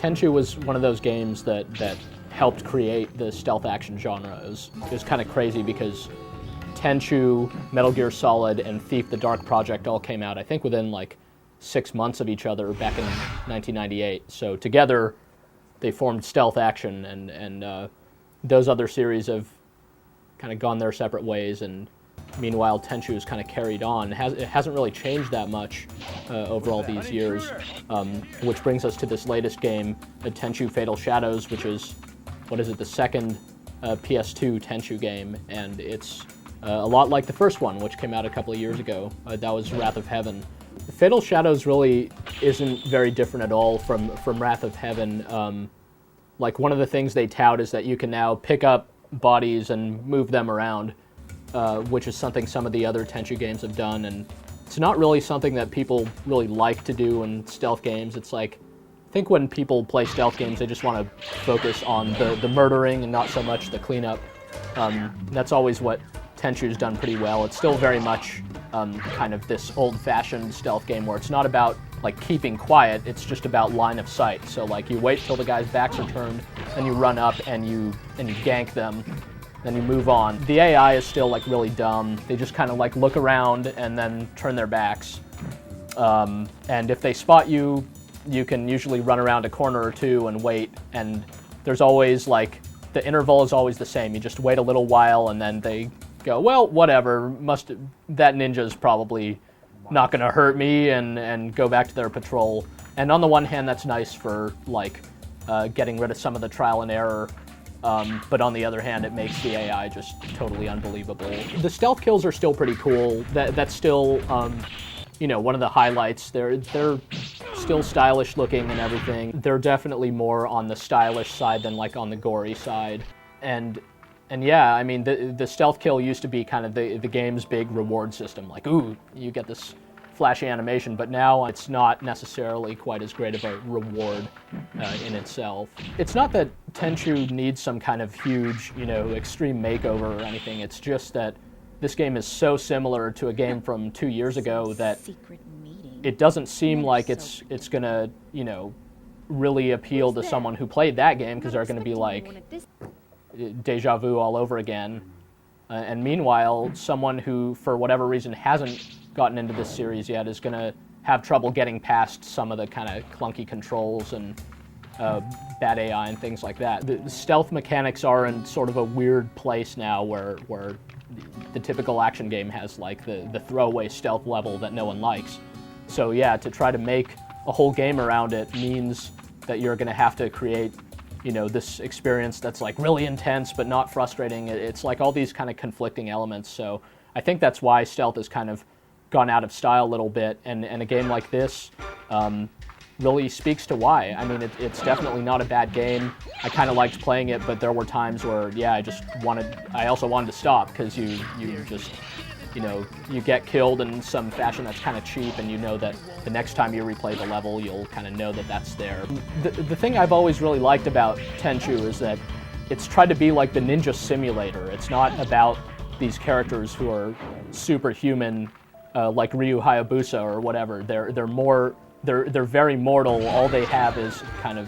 Tenchu was one of those games that helped create the stealth action genre. It was kind of crazy because Tenchu, Metal Gear Solid, and Thief the Dark Project all came out, I think, within like 6 months of each other back in 1998. So together, they formed Stealth Action, and those other series have kind of gone their separate ways, and meanwhile, Tenchu has kind of carried on. It hasn't really changed that much over all these years, which brings us to this latest game, Tenchu Fatal Shadows, which is, the second PS2 Tenchu game, and it's a lot like the first one, which came out a couple of years ago. That was Wrath of Heaven. Fatal Shadows really isn't very different at all from Wrath of Heaven. Like, one of the things they tout is that you can now pick up bodies and move them around, which is something some of the other Tenchu games have done, and it's not really something that people really like to do in stealth games. It's like, I think when people play stealth games, they just want to focus on the murdering and not so much the cleanup. That's always what Tenchu's done pretty well. It's still very much kind of this old-fashioned stealth game where it's not about like keeping quiet, it's just about line of sight. So like you wait till the guy's backs are turned, and you run up and you gank them, then you move on. The AI is still like really dumb. They just kind of like look around and then turn their backs. And if they spot you, you can usually run around a corner or two and wait, and there's always like, the interval is always the same. You just wait a little while and then they go, well, whatever, that ninja's probably not going to hurt me, and go back to their patrol. And on the one hand, that's nice for like getting rid of some of the trial and error, but on the other hand, it makes the AI just totally unbelievable. The stealth kills are still pretty cool. That's still one of the highlights. They're still stylish looking and everything. They're definitely more on the stylish side than like on the gory side. And yeah, I mean, the stealth kill used to be kind of the game's big reward system. Like, ooh, you get this flashy animation, but now it's not necessarily quite as great of a reward in itself. It's not that Tenchu needs some kind of huge, extreme makeover or anything. It's just that this game is so similar to a game from 2 years ago that it doesn't seem like it's gonna, really appeal to someone who played that game, because they're gonna be like, deja vu all over again. And meanwhile, someone who, for whatever reason, hasn't gotten into this series yet is going to have trouble getting past some of the kind of clunky controls and bad AI and things like that. The stealth mechanics are in sort of a weird place now where the typical action game has like the throwaway stealth level that no one likes. So yeah, to try to make a whole game around it means that you're going to have to create this experience that's like really intense but not frustrating. It's like all these kind of conflicting elements. So I think that's why stealth has kind of gone out of style a little bit, and a game like this really speaks to why. I mean, it's definitely not a bad game. I kind of liked playing it, but there were times where, yeah, I also wanted to stop, because you just, you get killed in some fashion that's kind of cheap, and you know that the next time you replay the level, you'll kind of know that that's there. The thing I've always really liked about Tenchu is that it's tried to be like the ninja simulator. It's not about these characters who are superhuman, like Ryu Hayabusa or whatever. They're very mortal. All they have is kind of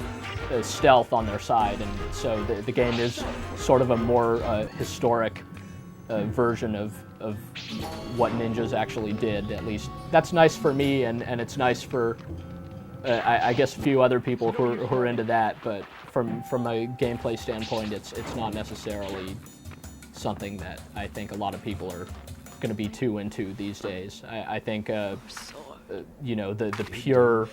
stealth on their side, and so the game is sort of a more historic version of what ninjas actually did. At least that's nice for me, and it's nice for I guess a few other people who are into that. But from a gameplay standpoint, it's not necessarily something that I think a lot of people are going to be too into these days. I think the pure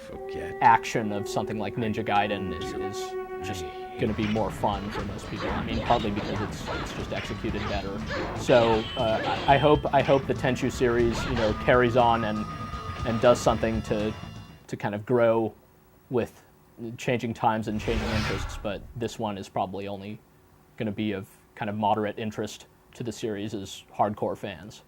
action of something like Ninja Gaiden is just going to be more fun for most people. I mean, partly because it's just executed better. So I hope the Tenchu series carries on and does something to kind of grow with changing times and changing interests. But this one is probably only going to be of kind of moderate interest to the series' hardcore fans.